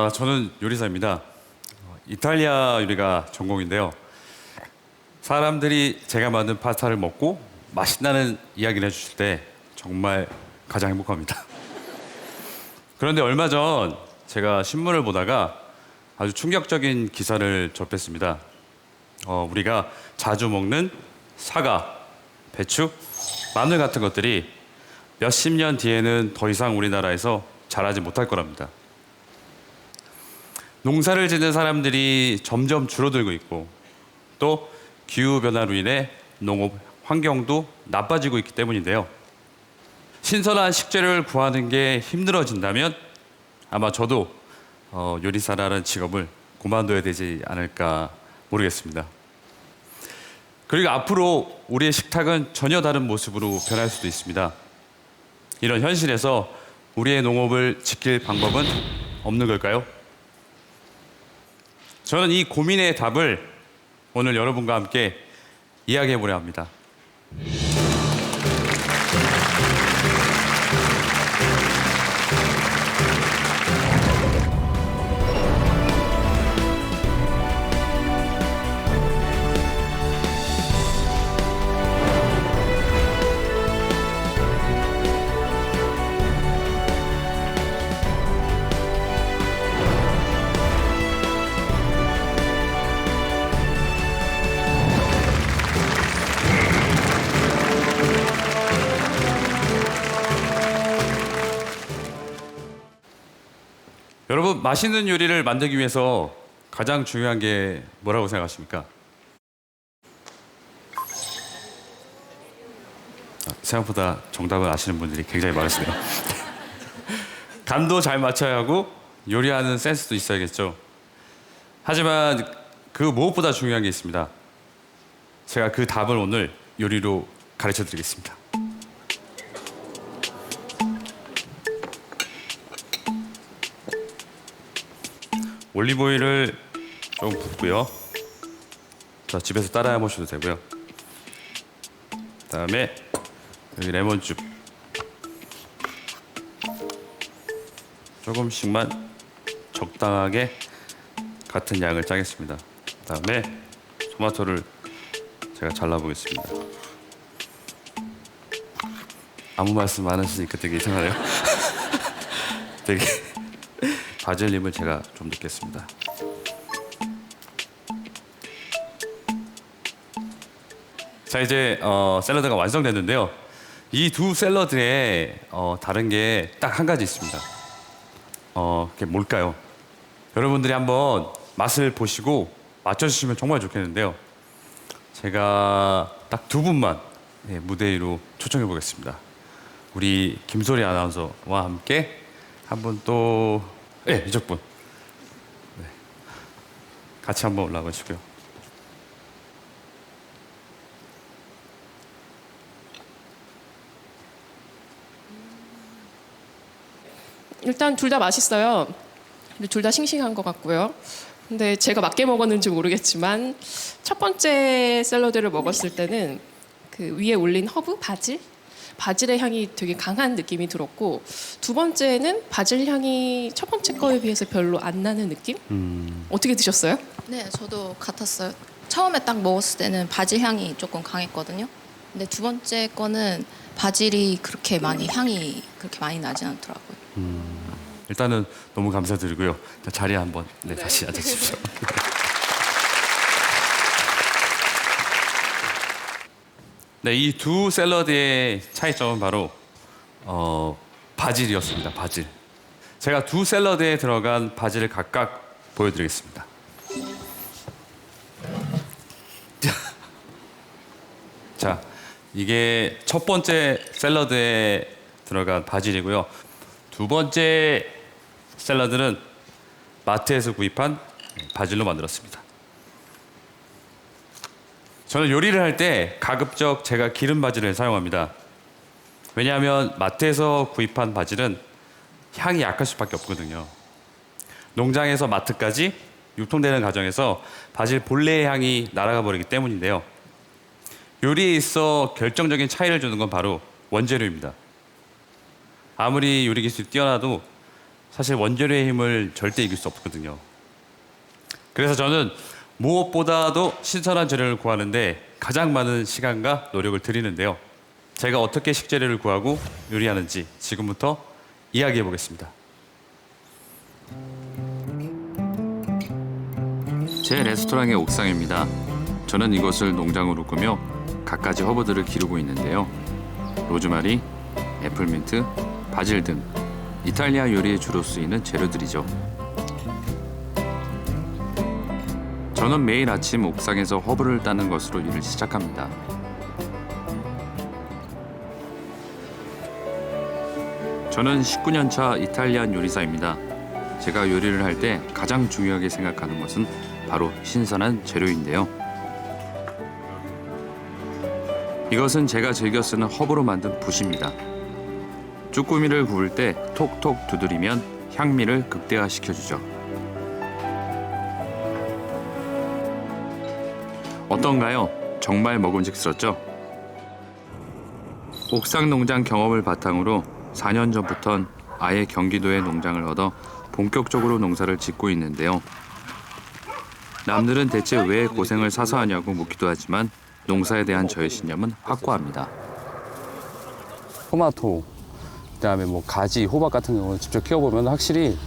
저는 요리사입니다. 이탈리아 요리가 전공인데요. 사람들이 제가 만든 파스타를 먹고 맛있다는 이야기를 해주실 때 정말 가장 행복합니다. 그런데 얼마 전 제가 신문을 보다가 아주 충격적인 기사를 접했습니다. 우리가 자주 먹는 사과, 배추, 마늘 같은 것들이 몇십 년 뒤에는 더 이상 우리나라에서 자라지 못할 거랍니다. 농사를 짓는 사람들이 점점 줄어들고 있고 또 기후변화로 인해 농업 환경도 나빠지고 있기 때문인데요. 신선한 식재료를 구하는 게 힘들어진다면 아마 저도 요리사라는 직업을 그만둬야 되지 않을까 모르겠습니다. 그리고 앞으로 우리의 식탁은 전혀 다른 모습으로 변할 수도 있습니다. 이런 현실에서 우리의 농업을 지킬 방법은 없는 걸까요? 저는 이 고민의 답을 오늘 여러분과 함께 이야기해 보려 합니다. 여러분, 맛있는 요리를 만들기 위해서 가장 중요한 게 뭐라고 생각하십니까? 생각보다 정답을 아시는 분들이 굉장히 많으시네요. 간도 잘 맞춰야 하고 요리하는 센스도 있어야겠죠. 하지만 그 무엇보다 중요한 게 있습니다. 제가 그 답을 오늘 요리로 가르쳐 드리겠습니다. 올리브오일을 좀 붓고요. 자, 집에서 따라해 보셔도 되고요. 그다음에 여기 레몬즙 조금씩만 적당하게 같은 양을 짜겠습니다. 그다음에 토마토를 제가 잘라보겠습니다. 아무 말씀 안 하시니까 되게 이상하네요. 되게 바질잎을 제가 좀 넣겠습니다. 자, 이제 샐러드가 완성됐는데요. 이 두 샐러드에 다른 게 딱 한 가지 있습니다. 그게 뭘까요? 여러분들이 한번 맛을 보시고 맞춰주시면 정말 좋겠는데요. 제가 딱 두 분만 무대 위로 초청해 보겠습니다. 우리 김소리 아나운서와 함께 한번 또 이쪽 분 같이 한번 올라가 보시고요. 일단 둘 다 맛있어요. 둘 다 싱싱한 것 같고요. 근데 제가 맞게 먹었는지 모르겠지만 첫 번째 샐러드를 먹었을 때는 그 위에 올린 허브, 바질의 향이 되게 강한 느낌이 들었고, 두 번째는 바질 향이 첫 번째 거에 비해서 별로 안 나는 느낌? 어떻게 드셨어요? 네, 저도 같았어요. 처음에 딱 먹었을 때는 바질 향이 조금 강했거든요. 근데 두 번째 거는 바질이 그렇게 많이 향이 그렇게 많이 나진 않더라고요. 일단은 너무 감사드리고요. 자, 자리에 한번 다시 앉으십시오. 네, 이 두 샐러드의 차이점은 바로 바질이었습니다. 바질. 제가 두 샐러드에 들어간 바질을 각각 보여드리겠습니다. 자, 이게 첫 번째 샐러드에 들어간 바질이고요. 두 번째 샐러드는 마트에서 구입한 바질로 만들었습니다. 저는 요리를 할 때 가급적 제가 기름 바질을 사용합니다. 왜냐하면 마트에서 구입한 바질은 향이 약할 수밖에 없거든요. 농장에서 마트까지 유통되는 과정에서 바질 본래의 향이 날아가 버리기 때문인데요. 요리에 있어 결정적인 차이를 주는 건 바로 원재료입니다. 아무리 요리 기술이 뛰어나도 사실 원재료의 힘을 절대 이길 수 없거든요. 그래서 저는 무엇보다도 신선한 재료를 구하는데 가장 많은 시간과 노력을 들이는데요. 제가 어떻게 식재료를 구하고 요리하는지 지금부터 이야기해 보겠습니다. 제 레스토랑의 옥상입니다. 저는 이것을 농장으로 꾸며 갖가지 허브들을 기르고 있는데요. 로즈마리, 애플민트, 바질 등 이탈리아 요리에 주로 쓰이는 재료들이죠. 저는 매일 아침 옥상에서 허브를 따는 것으로 일을 시작합니다. 저는 19년 차 이탈리안 요리사입니다. 제가 요리를 할 때 가장 중요하게 생각하는 것은 바로 신선한 재료인데요. 이것은 제가 즐겨 쓰는 허브로 만든 붓입니다. 쭈꾸미를 구울 때 톡톡 두드리면 향미를 극대화시켜주죠. 어떤가요? 정말 먹음직스럽죠? 옥상 농장 경험을 바탕으로 4년 전부턴 아예 경기도에 농장을 얻어 본격적으로 농사를 짓고 있는데요. 남들은 대체 왜 고생을 사서 하냐고 묻기도 하지만 농사에 대한 저의 신념은 확고합니다. 토마토, 그다음에 뭐 가지, 호박 같은 경우는 직접 키워보면 확실히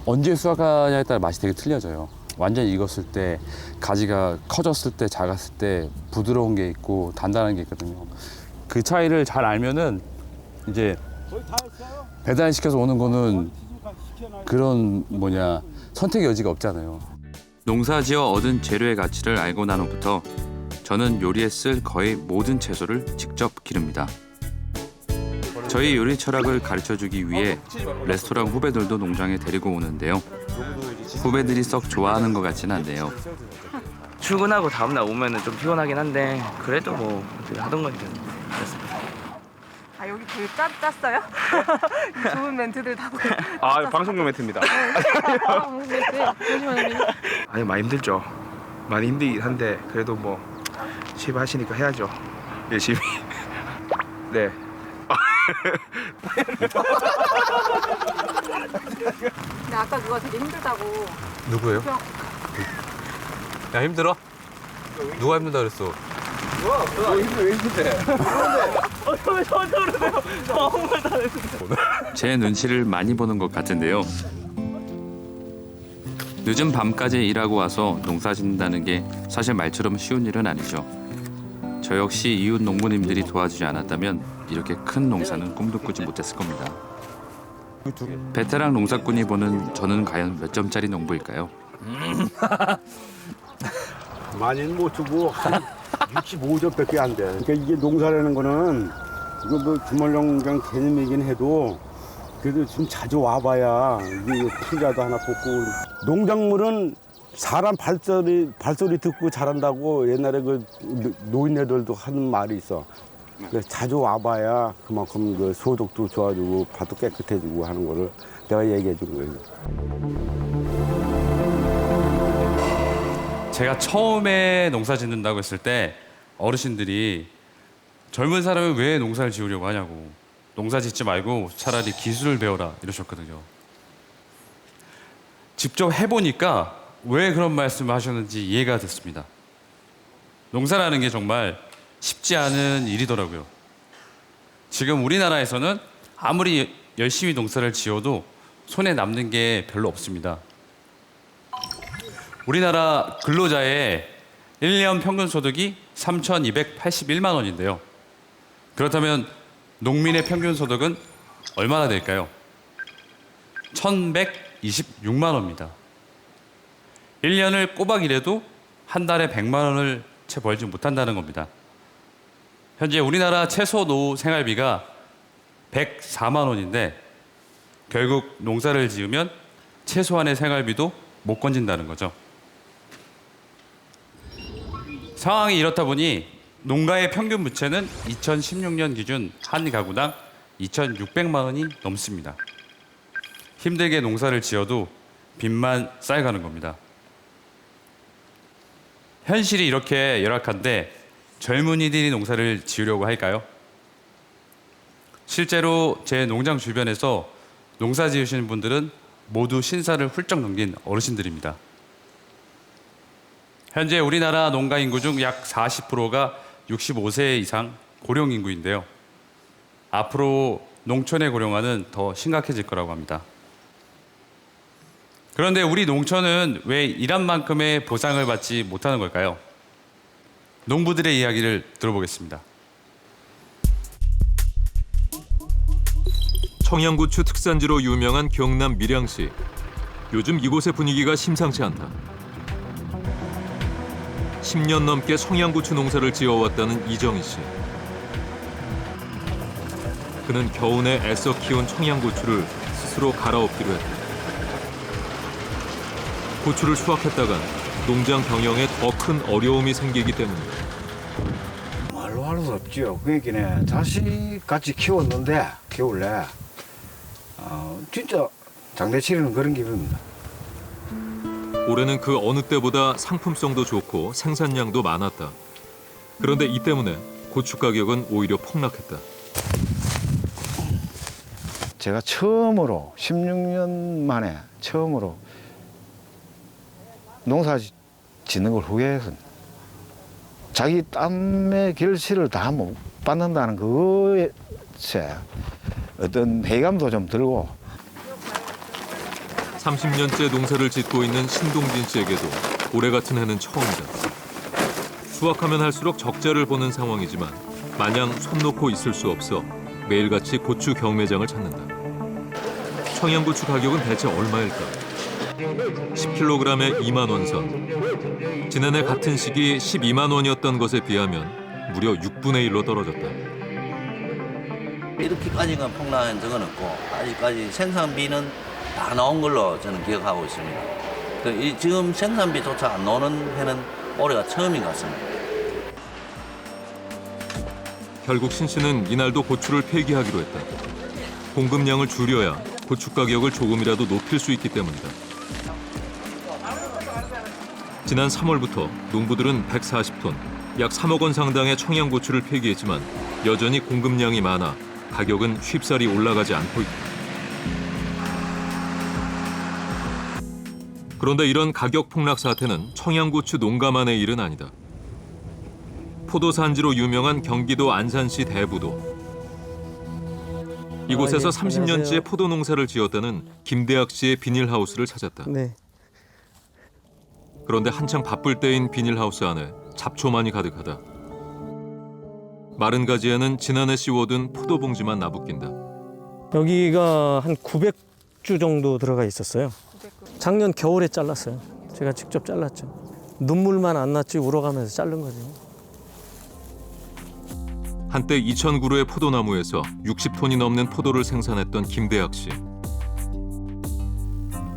언제 수확하냐에 따라 맛이 되게 틀려져요. 완전히 익었을 때, 가지가 커졌을 때, 작았을 때 부드러운 게 있고 단단한 게 있거든요. 그 차이를 잘 알면은 이제 배달시켜서 오는 거는 그런 선택의 여지가 없잖아요. 농사지어 얻은 재료의 가치를 알고 난 후부터 저는 요리에 쓸 거의 모든 채소를 직접 기릅니다. 저희 요리 철학을 가르쳐주기 위해 레스토랑 후배들도 농장에 데리고 오는데요. 후배들이 썩 좋아하는 것 같지는 않네요. 출근하고 다음날 오면은 좀 피곤하긴 한데 그래도 뭐 어떻게 하던 거니까 그렇습니다. 아 여기 되게 짰어요? 좋은 멘트들 다 보여. 아 방송용 멘트입니다. 무슨 멘트? 조심하세요. 아니 많이 힘들죠. 많이 힘들긴 한데 그래도 뭐 셰프 하시니까 해야죠. 열심히. 네. 근데 아까 그거 되게 힘들다고. 누구예요? 야 힘들어? 누가 힘들다 그랬어? 제 눈치를 많이 보는 것 같은데요. 늦은 밤까지 일하고 와서 농사 짓는다는 게 사실 말처럼 쉬운 일은 아니죠. 저 역시 이웃 농부님들이 도와주지 않았다면 이렇게 큰 농사는 꿈도 꾸지 못했을 겁니다. 베테랑 농사꾼이 보는 저는 과연 몇 점짜리 농부일까요? 많이는 못 주고 한 65점밖에 안 돼. 그러니까 이게 농사라는 거는 이거 뭐 주말농장 개념이긴 해도 그래도 좀 자주 와봐야 이게 피자도 하나 뽑고 농작물은 사람 발소리 듣고 자란다고 옛날에 그 노인네들도 하는 말이 있어. 그래서 자주 와봐야 그만큼 그 소득도 좋아지고 밭도 깨끗해지고 하는 거를 내가 얘기해 준 거예요. 제가 처음에 농사 짓는다고 했을 때 어르신들이 젊은 사람은 왜 농사를 지으려고 하냐고, 농사 짓지 말고 차라리 기술을 배워라 이러셨거든요. 직접 해보니까 왜 그런 말씀을 하셨는지 이해가 됐습니다. 농사라는 게 정말 쉽지 않은 일이더라고요. 지금 우리나라에서는 아무리 열심히 농사를 지어도 손에 남는 게 별로 없습니다. 우리나라 근로자의 1년 평균 소득이 3,281만 원인데요. 그렇다면 농민의 평균 소득은 얼마나 될까요? 1,126만 원입니다. 1년을 꼬박 일해도 한 달에 100만 원을 채 벌지 못한다는 겁니다. 현재 우리나라 최소 노후 생활비가 104만 원인데 결국 농사를 지으면 최소한의 생활비도 못 건진다는 거죠. 상황이 이렇다 보니 농가의 평균 부채는 2016년 기준 한 가구당 2,600만 원이 넘습니다. 힘들게 농사를 지어도 빚만 쌓여가는 겁니다. 현실이 이렇게 열악한데 젊은이들이 농사를 지으려고 할까요? 실제로 제 농장 주변에서 농사 지으시는 분들은 모두 신사를 훌쩍 넘긴 어르신들입니다. 현재 우리나라 농가 인구 중 약 40%가 65세 이상 고령 인구인데요. 앞으로 농촌의 고령화는 더 심각해질 거라고 합니다. 그런데 우리 농촌은 왜 일한 만큼의 보상을 받지 못하는 걸까요? 농부들의 이야기를 들어보겠습니다. 청양고추 특산지로 유명한 경남 밀양시. 요즘 이곳의 분위기가 심상치 않다. 10년 넘게 청양고추 농사를 지어왔다는 이정희 씨. 그는 겨우내 애써 키운 청양고추를 스스로 갈아엎기로 했다. 고추를 수확했다간 농장 경영에 더 큰 어려움이 생기기 때문이다. 말로 할 수 없지요. 그 얘기는 자식같이 키웠는데 겨울에 진짜 장대 치르는 그런 기분입니다. 올해는 그 어느 때보다 상품성도 좋고 생산량도 많았다. 그런데 이 때문에 고추 가격은 오히려 폭락했다. 제가 처음으로 16년 만에 처음으로 농사 짓는 걸 후회했습니다. 자기 땀의 결실을 다 못 받는다는 그것에 어떤 회의감도 좀 들고 30년째 농사를 짓고 있는 신동진 씨에게도 올해 같은 해는 처음이다. 수확하면 할수록 적자를 보는 상황이지만 마냥 손 놓고 있을 수 없어 매일같이 고추 경매장을 찾는다. 청양고추 가격은 대체 얼마일까? 10kg에 2만 원 선. 지난해 같은 시기 12만 원이었던 것에 비하면 무려 6분의 1로 떨어졌다. 이렇게까지는 폭락한 적은 없고 아직까지 생산비는 다 나온 걸로 저는 기억하고 있습니다. 지금 생산비조차 안 나오는 해는 올해가 처음인 것 같습니다. 결국 신 씨는 이날도 고추를 폐기하기로 했다. 공급량을 줄여야 고추 가격을 조금이라도 높일 수 있기 때문이다. 지난 3월부터 농부들은 140톤, 약 3억 원 상당의 청양고추를 폐기했지만 여전히 공급량이 많아 가격은 쉽사리 올라가지 않고 있다. 그런데 이런 가격 폭락 사태는 청양고추 농가만의 일은 아니다. 포도 산지로 유명한 경기도 안산시 대부도. 이곳에서 30년째 포도 농사를 지었다는 김대학 씨의 비닐하우스를 찾았다. 네. 그런데 한창 바쁠 때인 비닐하우스 안에 잡초만이 가득하다. 마른 가지에는 지난해 씌워둔 포도 봉지만 나부낀다. 여기가 한 900주 정도 들어가 있었어요. 작년 겨울에 잘랐어요. 제가 직접 잘랐죠. 눈물만 안 났지 울어가면서 자른 거죠. 한때 2,000그루의 포도나무에서 60톤이 넘는 포도를 생산했던 김대학 씨.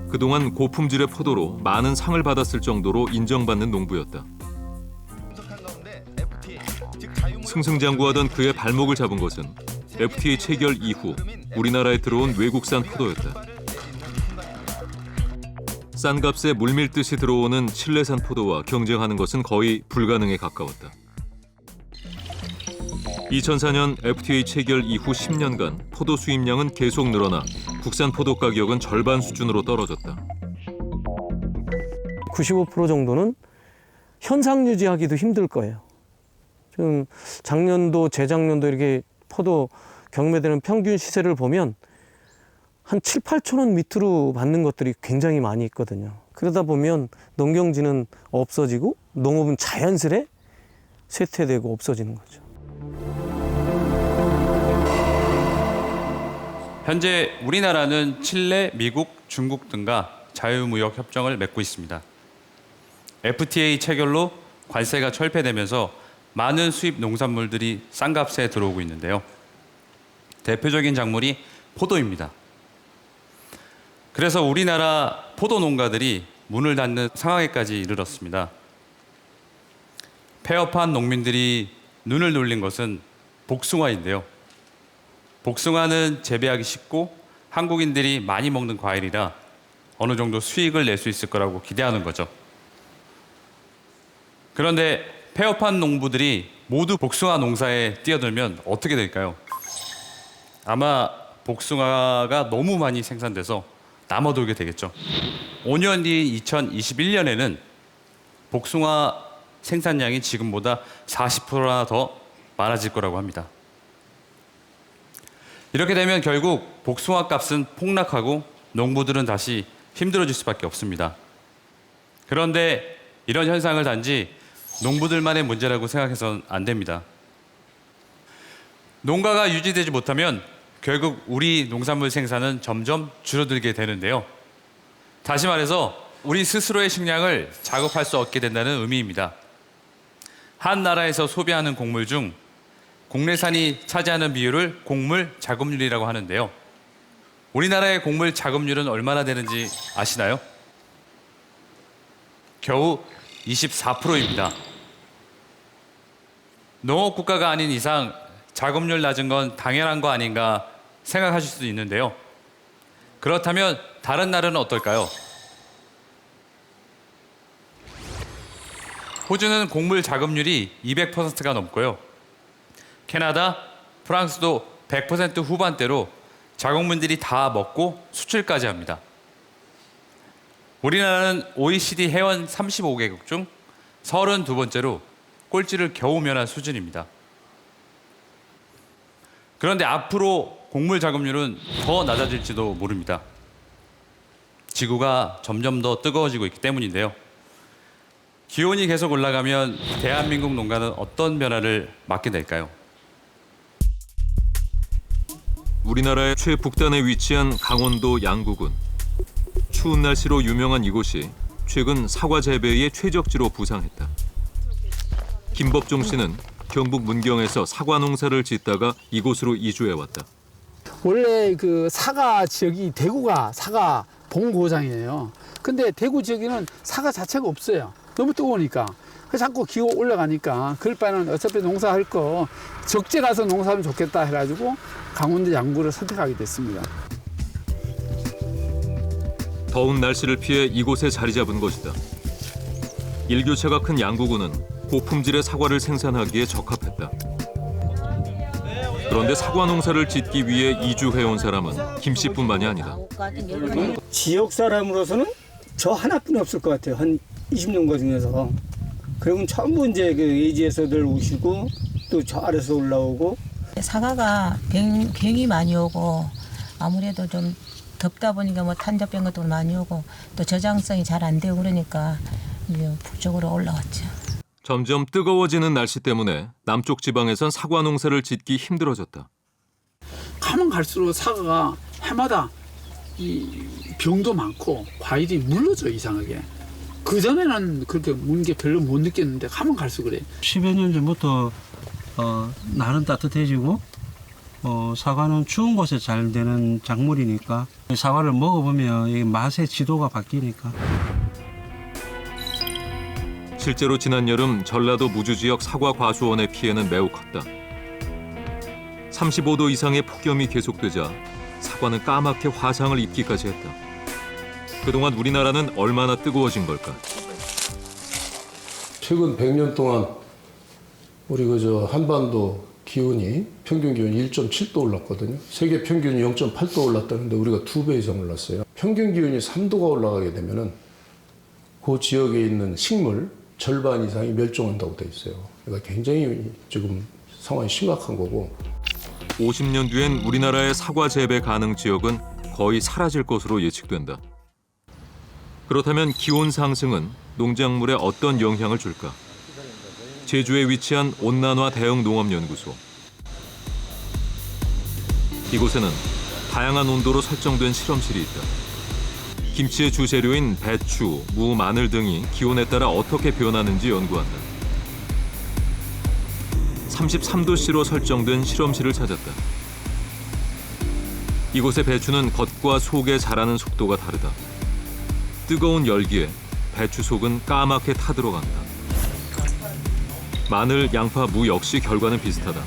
그동안 고품질의 포도로 많은 상을 받았을 정도로 인정받는 농부였다. 승승장구하던 그의 발목을 잡은 것은 FTA 체결 이후 우리나라에 들어온 외국산 포도였다. 싼 값에 물밀듯이 들어오는 칠레산 포도와 경쟁하는 것은 거의 불가능에 가까웠다. 2004년 FTA 체결 이후 10년간 포도 수입량은 계속 늘어나 국산 포도 가격은 절반 수준으로 떨어졌다. 95% 정도는 현상 유지하기도 힘들 거예요. 지금 작년도 재작년도 이렇게 포도 경매되는 평균 시세를 보면 한 7, 8천 원 밑으로 받는 것들이 굉장히 많이 있거든요. 그러다 보면 농경지는 없어지고 농업은 자연스레 쇠퇴되고 없어지는 거죠. 현재 우리나라는 칠레, 미국, 중국 등과 자유무역 협정을 맺고 있습니다. FTA 체결로 관세가 철폐되면서 많은 수입 농산물들이 싼 값에 들어오고 있는데요. 대표적인 작물이 포도입니다. 그래서 우리나라 포도 농가들이 문을 닫는 상황에까지 이르렀습니다. 폐업한 농민들이 눈을 돌린 것은 복숭아인데요. 복숭아는 재배하기 쉽고 한국인들이 많이 먹는 과일이라 어느 정도 수익을 낼 수 있을 거라고 기대하는 거죠. 그런데 폐업한 농부들이 모두 복숭아 농사에 뛰어들면 어떻게 될까요? 아마 복숭아가 너무 많이 생산돼서 남아돌게 되겠죠. 5년 뒤인 2021년에는 복숭아 생산량이 지금보다 40%나 더 많아질 거라고 합니다. 이렇게 되면 결국 복숭아 값은 폭락하고 농부들은 다시 힘들어질 수밖에 없습니다. 그런데 이런 현상을 단지 농부들만의 문제라고 생각해서는 안 됩니다. 농가가 유지되지 못하면 결국 우리 농산물 생산은 점점 줄어들게 되는데요. 다시 말해서 우리 스스로의 식량을 작업할 수 없게 된다는 의미입니다. 한 나라에서 소비하는 곡물 중 국내산이 차지하는 비율을 곡물 자급률이라고 하는데요. 우리나라의 곡물 자급률은 얼마나 되는지 아시나요? 겨우 24%입니다. 농업 국가가 아닌 이상 자급률 낮은 건 당연한 거 아닌가 생각하실 수도 있는데요. 그렇다면 다른 나라는 어떨까요? 호주는 곡물 자급률이 200%가 넘고요. 캐나다, 프랑스도 100% 후반대로 자국민들이 다 먹고 수출까지 합니다. 우리나라는 OECD 회원 35개국 중 32번째로 꼴찌를 겨우 면한 수준입니다. 그런데 앞으로 곡물 자급률은 더 낮아질지도 모릅니다. 지구가 점점 더 뜨거워지고 있기 때문인데요. 기온이 계속 올라가면 대한민국 농가는 어떤 변화를 맞게 될까요? 우리나라의 최북단에 위치한 강원도 양구군. 추운 날씨로 유명한 이곳이 최근 사과 재배의 최적지로 부상했다. 김법종 씨는 경북 문경에서 사과 농사를 짓다가 이곳으로 이주해왔다. 원래 그 사과 지역이 대구가 사과 본고장이에요. 근데 대구 지역에는 사과 자체가 없어요. 너무 뜨거우니까. 그래서 자꾸 기후 올라가니까 그럴 바에는 어차피 농사할 거 적재 가서 농사하면 좋겠다 해가지고 강원도 양구를 선택하게 됐습니다. 더운 날씨를 피해 이곳에 자리 잡은 것이다. 일교차가 큰 양구군은 고품질의 사과를 생산하기에 적합했다. 그런데 사과 농사를 짓기 위해 이주해온 사람은 김 씨뿐만이 아니다. 지역 사람으로서는 저 하나뿐이 없을 것 같아요. 한 20년가 중에서. 그러면 전부 이제 그 예지에서들 오시고 또 저 아래서 올라오고. 사과가 병이 많이 오고 아무래도 좀 덥다 보니까 뭐 탄저병 같은 거 많이 오고 또 저장성이 잘 안 되고 그러니까 이제 북쪽으로 올라왔죠. 점점 뜨거워지는 날씨 때문에 남쪽 지방에선 사과 농사를 짓기 힘들어졌다. 가면 갈수록 사과가 해마다 이 병도 많고 과일이 물러져 이상하게. 그전에는 그렇게 문 게 별로 못 느꼈는데 가면 갈수록 그래. 10여 년 전부터 날은 따뜻해지고 사과는 추운 곳에 잘 되는 작물이니까 사과를 먹어보면 이 맛의 지도가 바뀌니까. 실제로 지난 여름 전라도 무주 지역 사과 과수원의 피해는 매우 컸다. 35도 이상의 폭염이 계속되자 사과는 까맣게 화상을 입기까지 했다. 그동안 우리나라는 얼마나 뜨거워진 걸까? 최근 100년 동안 우리 그저 한반도 기온이 평균 기온이 1.7도 올랐거든요. 세계 평균이 0.8도 올랐다는데 우리가 2배 이상 올랐어요. 평균 기온이 3도가 올라가게 되면은 그 지역에 있는 식물 절반 이상이 멸종한다고 돼 있어요. 그러니까 굉장히 지금 상황이 심각한 거고. 50년 뒤엔 우리나라의 사과 재배 가능 지역은 거의 사라질 것으로 예측된다. 그렇다면 기온 상승은 농작물에 어떤 영향을 줄까? 제주에 위치한 온난화 대응 농업연구소. 이곳에는 다양한 온도로 설정된 실험실이 있다. 김치의 주재료인 배추, 무, 마늘 등이 기온에 따라 어떻게 변하는지 연구한다. 33도씨로 설정된 실험실을 찾았다. 이곳의 배추는 겉과 속에 자라는 속도가 다르다. 뜨거운 열기에 배추 속은 까맣게 타들어간다. 마늘, 양파, 무 역시 결과는 비슷하다.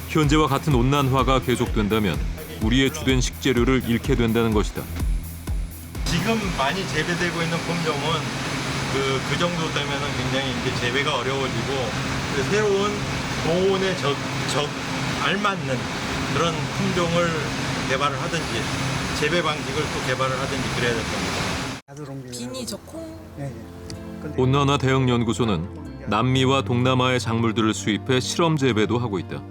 현재와 같은 온난화가 계속된다면 우리의 주된 식재료를 잃게 된다는 것이다. 지금 많이 재배되고 있는 품종은 그 정도 되면 굉장히 이제 재배가 어려워지고 새로운 고온에 알맞는 그런 품종을 개발을 하든지 재배 방식을 또 개발을 하든지 그래야 될 겁니다. 비니 저콩. 온난화 대응 연구소는 남미와 동남아의 작물들을 수입해 실험 재배도 하고 있다.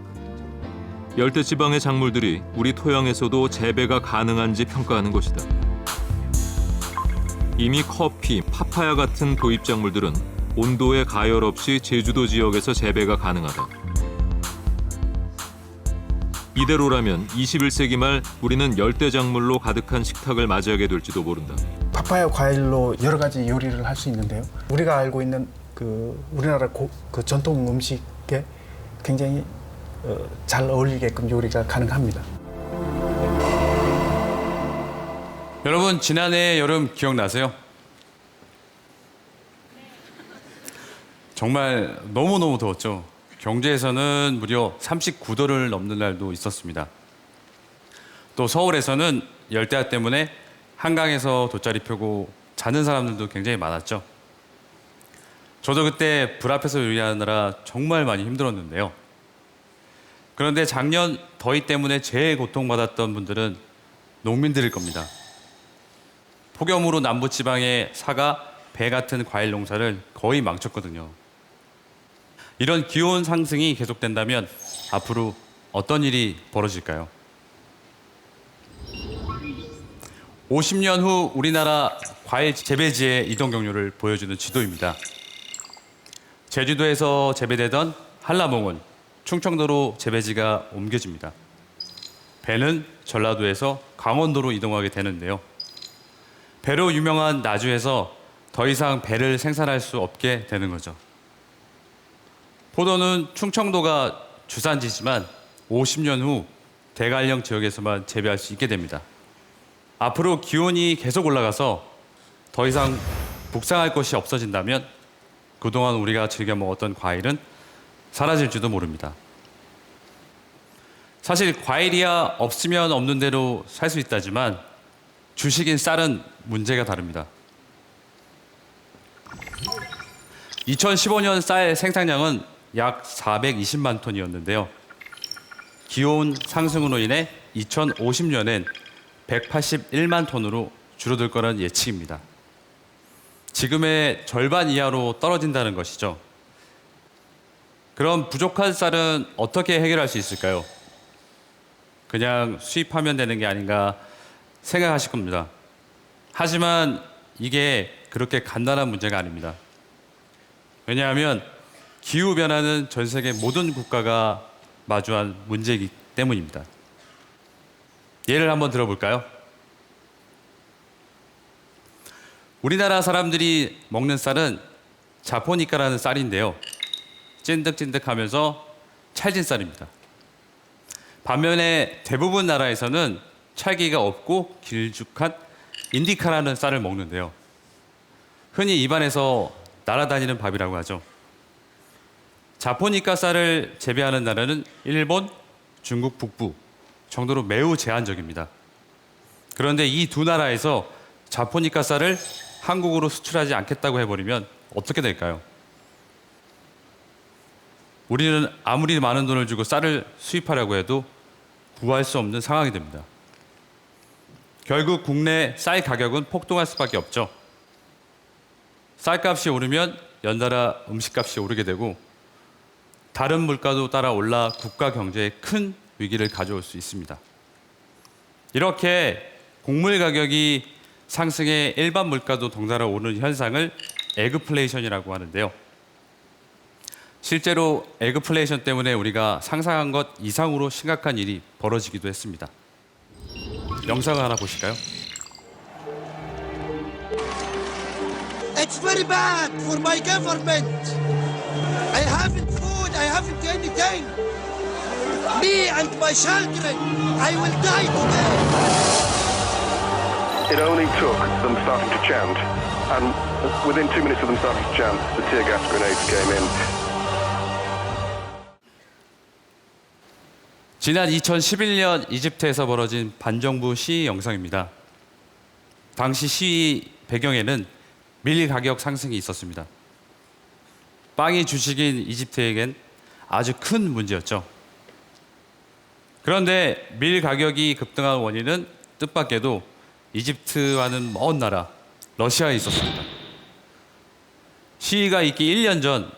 열대 지방의 작물들이 우리 토양에서도 재배가 가능한지 평가하는 것이다. 이미 커피, 파파야 같은 도입 작물들은 온도에 가열 없이 제주도 지역에서 재배가 가능하다. 이대로라면 21세기 말 우리는 열대 작물로 가득한 식탁을 맞이하게 될지도 모른다. 파파야 과일로 여러 가지 요리를 할 수 있는데요. 우리가 알고 있는 그 우리나라 그 전통 음식에 굉장히 잘 어울리게끔 요리가 가능합니다. 여러분 지난해 여름 기억나세요? 정말 너무너무 더웠죠. 경주에서는 무려 39도를 넘는 날도 있었습니다. 또 서울에서는 열대야 때문에 한강에서 돗자리 펴고 자는 사람들도 굉장히 많았죠. 저도 그때 불 앞에서 요리하느라 정말 많이 힘들었는데요. 그런데 작년 더위 때문에 제일 고통받았던 분들은 농민들일 겁니다. 폭염으로 남부지방의 사과, 배 같은 과일 농사를 거의 망쳤거든요. 이런 기온 상승이 계속된다면 앞으로 어떤 일이 벌어질까요? 50년 후 우리나라 과일 재배지의 이동 경로를 보여주는 지도입니다. 제주도에서 재배되던 한라봉은 충청도로 재배지가 옮겨집니다. 배는 전라도에서 강원도로 이동하게 되는데요. 배로 유명한 나주에서 더 이상 배를 생산할 수 없게 되는 거죠. 포도는 충청도가 주산지지만 50년 후 대관령 지역에서만 재배할 수 있게 됩니다. 앞으로 기온이 계속 올라가서 더 이상 북상할 것이 없어진다면 그동안 우리가 즐겨 먹었던 과일은 사라질지도 모릅니다. 사실 과일이야 없으면 없는 대로 살 수 있다지만 주식인 쌀은 문제가 다릅니다. 2015년 쌀 생산량은 약 420만 톤이었는데요. 기온 상승으로 인해 2050년엔 181만 톤으로 줄어들 거라는 예측입니다. 지금의 절반 이하로 떨어진다는 것이죠. 그럼 부족한 쌀은 어떻게 해결할 수 있을까요? 그냥 수입하면 되는 게 아닌가 생각하실 겁니다. 하지만 이게 그렇게 간단한 문제가 아닙니다. 왜냐하면 기후변화는 전 세계 모든 국가가 마주한 문제이기 때문입니다. 예를 한번 들어볼까요? 우리나라 사람들이 먹는 쌀은 자포니카라는 쌀인데요. 찐득찐득하면서 찰진 쌀입니다. 반면에 대부분 나라에서는 찰기가 없고 길쭉한 인디카라는 쌀을 먹는데요. 흔히 입안에서 날아다니는 밥이라고 하죠. 자포니카 쌀을 재배하는 나라는 일본, 중국 북부 정도로 매우 제한적입니다. 그런데 이 두 나라에서 자포니카 쌀을 한국으로 수출하지 않겠다고 해버리면 어떻게 될까요? 우리는 아무리 많은 돈을 주고 쌀을 수입하려고 해도 구할 수 없는 상황이 됩니다. 결국 국내 쌀 가격은 폭등할 수밖에 없죠. 쌀값이 오르면 연달아 음식값이 오르게 되고 다른 물가도 따라 올라 국가 경제에 큰 위기를 가져올 수 있습니다. 이렇게 곡물 가격이 상승해 일반 물가도 덩달아 오르는 현상을 에그플레이션이라고 하는데요. 실제로 에그플레이션 때문에 우리가 상상한 것 이상으로 심각한 일이 벌어지기도 했습니다. 영상을 하나 보실까요? It's very bad for my government. I haven't food, I haven't anything. Me and my children, I will die today. It only took them starting to chant, and within 2 minutes of them starting to chant, the tear gas grenades came in. 지난 2011년 이집트에서 벌어진 반정부 시위 영상입니다. 당시 시위 배경에는 밀 가격 상승이 있었습니다. 빵이 주식인 이집트에겐 아주 큰 문제였죠. 그런데 밀 가격이 급등한 원인은 뜻밖에도 이집트와는 먼 나라 러시아에 있었습니다. 시위가 있기 1년 전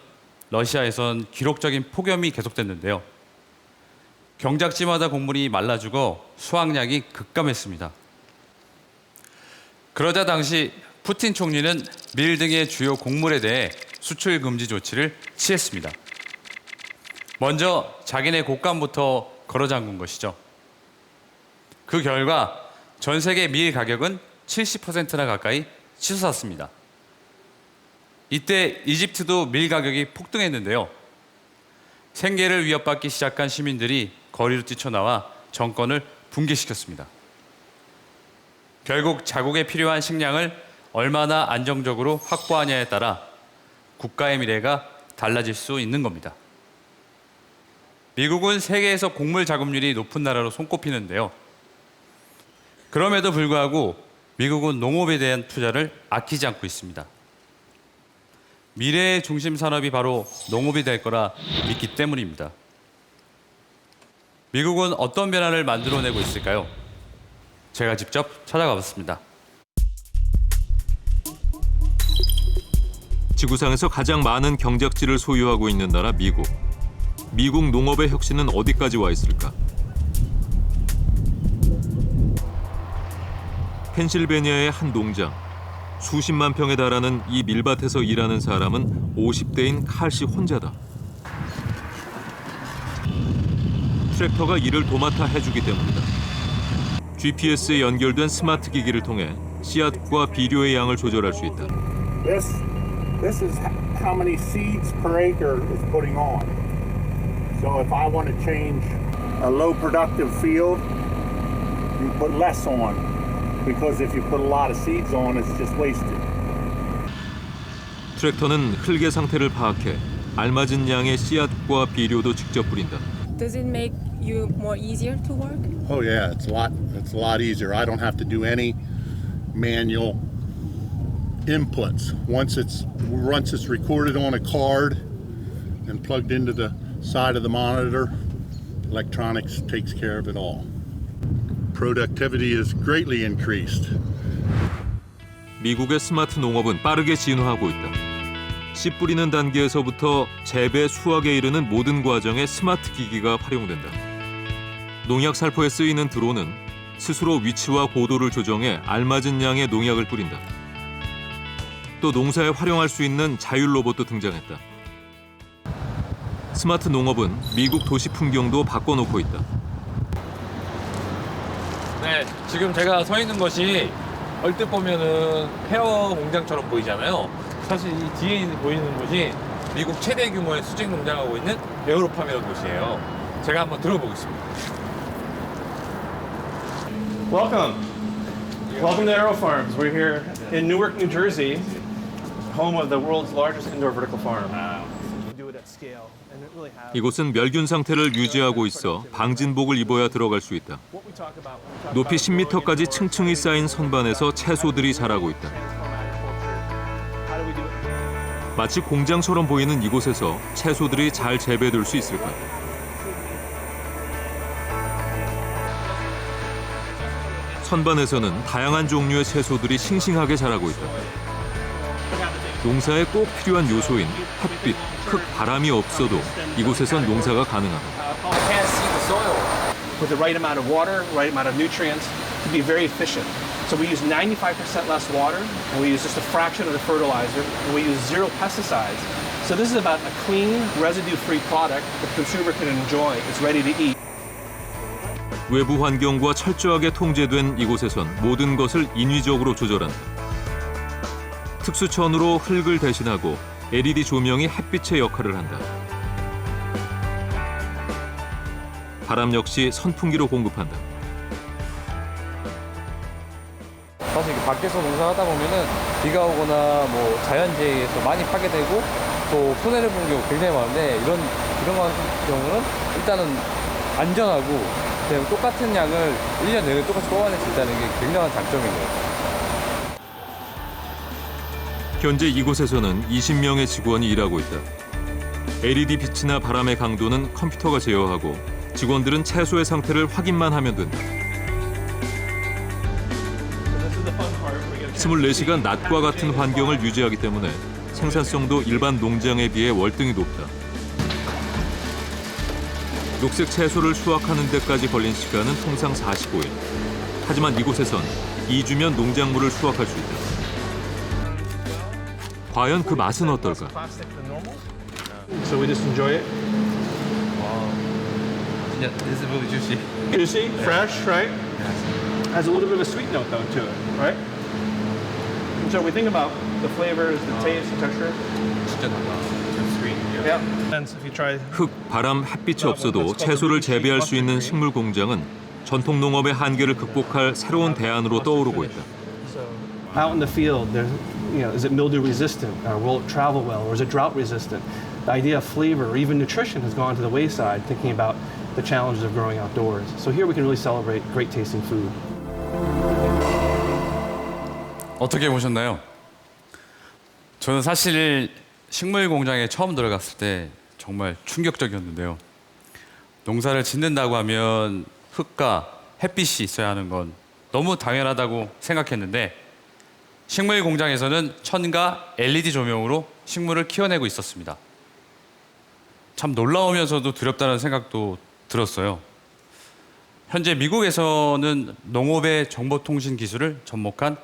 러시아에선 기록적인 폭염이 계속됐는데요. 경작지마다 곡물이 말라 죽어 수확량이 급감했습니다. 그러자 당시 푸틴 총리는 밀 등의 주요 곡물에 대해 수출 금지 조치를 취했습니다. 먼저 자기네 곡간부터 걸어잠근 것이죠. 그 결과 전 세계 밀 가격은 70%나 가까이 치솟았습니다. 이때 이집트도 밀 가격이 폭등했는데요. 생계를 위협받기 시작한 시민들이 거리로 뛰쳐나와 정권을 붕괴시켰습니다. 결국 자국에 필요한 식량을 얼마나 안정적으로 확보하냐에 따라 국가의 미래가 달라질 수 있는 겁니다. 미국은 세계에서 곡물 자급률이 높은 나라로 손꼽히는데요. 그럼에도 불구하고 미국은 농업에 대한 투자를 아끼지 않고 있습니다. 미래의 중심 산업이 바로 농업이 될 거라 믿기 때문입니다. 미국은 어떤 변화를 만들어내고 있을까요? 제가 직접 찾아가 봤습니다. 지구상에서 가장 많은 경작지를 소유하고 있는 나라 미국. 미국 농업의 혁신은 어디까지 와 있을까? 펜실베니아의 한 농장. 수십만 평에 달하는 이 밀밭에서 일하는 사람은 50대인 칼 씨 혼자다. 트랙터가 일을 도맡아 해주기 때문이다. GPS에 연결된 스마트 기기를 통해 씨앗과 비료의 양을 조절할 수 있다. This is how many seeds per acre is putting on. So if I want to change a low productive field, you put less on. Because if you put a lot of seeds on, it's just wasted. 트랙터는 흙의 상태를 파악해 알맞은 양의 씨앗과 비료도 직접 뿌린다. Does it make you more easier to work? Oh yeah, it's a lot easier. I don't have to do any manual inputs. Once it's recorded on a card and plugged into the side of the monitor, electronics takes care of it all. Productivity is greatly increased. 미국의 스마트 농업은 빠르게 진화하고 있다. 씨 뿌리는 단계에서부터 재배, 수확에 이르는 모든 과정에 스마트 기기가 활용된다. 농약 살포에 쓰이는 드론은 스스로 위치와 고도를 조정해 알맞은 양의 농약을 뿌린다. 또 농사에 활용할 수 있는 자율 로봇도 등장했다. 스마트 농업은 미국 도시 풍경도 바꿔놓고 있다. 네, 지금 제가 서 있는 곳이 얼뜻 보면은 폐허 공장처럼 보이잖아요. 사실 이 뒤에 보이는 곳이 미국 최대 규모의 수직 농장하고 있는 에어로팜이라는 곳이에요. 제가 한번 들어보겠습니다. Welcome. Welcome to AeroFarms. We're here in Newark, New Jersey, home of the world's largest indoor vertical farm. We do it at scale. 이곳은 멸균 상태를 유지하고 있어 방진복을 입어야 들어갈 수 있다. 높이 10m까지 층층이 쌓인 선반에서 채소들이 자라고 있다. 마치 공장처럼 보이는 이곳에서 채소들이 잘 재배될 수 있을까? 선반에서는 다양한 종류의 채소들이 싱싱하게 자라고 있다. 농사에 꼭 필요한 요소인 햇빛, 흙, 바람이 없어도 이곳에선 농사가 가능하다. With the right amount of water, right amount of nutrients, to be very efficient. So we use 95% less water, and we use just a fraction of the fertilizer, and we use 0 pesticides. So this is about a clean, residue-free product that the consumer can enjoy. It's ready to eat. 외부 환경과 철저하게 통제된 이곳에선 모든 것을 인위적으로 조절한다. 특수천으로 흙을 대신하고 LED 조명이 햇빛의 역할을 한다. 바람 역시 선풍기로 공급한다. 사실 밖에서 농사하다 보면은 비가 오거나 뭐 자연재해에 의해서 많이 파괴되고 또 손해를 보는 경우 굉장히 많은데 이런 같은 경우는 일단은 안전하고 그냥 똑같은 양을 1년 내내 똑같이 뽑아낼 수 있다는 게 굉장한 장점인 거예요. 현재 이곳에서는 20명의 직원이 일하고 있다. LED 빛이나 바람의 강도는 컴퓨터가 제어하고 직원들은 채소의 상태를 확인만 하면 된다. 24시간 낮과 같은 환경을 유지하기 때문에 생산성도 일반 농장에 비해 월등히 높다. 녹색 채소를 수확하는 데까지 걸린 시간은 통상 45일. 하지만 이곳에선 2주면 농작물을 수확할 수 있다. 과연 그 맛은 어떨까? So we just enjoy it. Yeah, this is really juicy. Juicy, fresh, right? Has a little bit of a sweet note though to it, right? And so we think about the flavors, the taste, the texture. 진짜 달라. It's sweet. Yeah. And if you try 흙, 바람, 햇빛이 없어도 채소를 재배할 수 있는 식물 공장은 전통 농업의 한계를 극복할 새로운 대안으로 떠오르고 있다. out in the field, there's, is it mildew resistant, or will it travel well, or is it drought resistant? The idea of flavor or even nutrition has gone to the wayside, thinking about the challenges of growing outdoors. So here we can really celebrate great tasting food. 어떻게 보셨나요? 저는 사실 식물 공장에 처음 들어갔을 때 정말 충격적이었는데요. 농사를 짓는다고 하면 흙과 햇빛이 있어야 하는 건 너무 당연하다고 생각했는데 식물 공장에서는 천과 LED 조명으로 식물을 키워내고 있었습니다. 참 놀라우면서도 두렵다는 생각도 들었어요. 현재 미국에서는 농업의 정보통신 기술을 접목한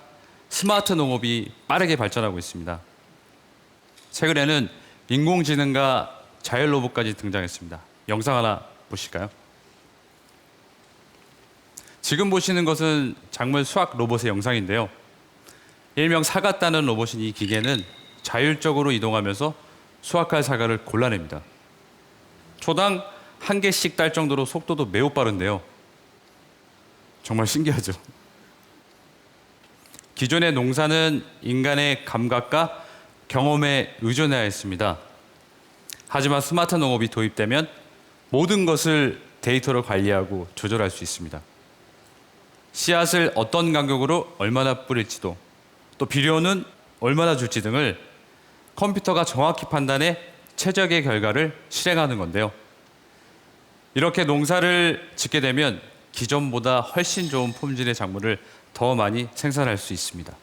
스마트 농업이 빠르게 발전하고 있습니다. 최근에는 인공지능과 자율 로봇까지 등장했습니다. 영상 하나 보실까요? 지금 보시는 것은 작물 수확 로봇의 영상인데요. 일명 사과 따는 로봇인 이 기계는 자율적으로 이동하면서 수확할 사과를 골라냅니다. 초당 1개씩 딸 정도로 속도도 매우 빠른데요. 정말 신기하죠. 기존의 농사는 인간의 감각과 경험에 의존해야 했습니다. 하지만 스마트 농업이 도입되면 모든 것을 데이터로 관리하고 조절할 수 있습니다. 씨앗을 어떤 간격으로 얼마나 뿌릴지도, 또 비료는 얼마나 줄지 등을 컴퓨터가 정확히 판단해 최적의 결과를 실행하는 건데요. 이렇게 농사를 짓게 되면 기존보다 훨씬 좋은 품질의 작물을 더 많이 생산할 수 있습니다.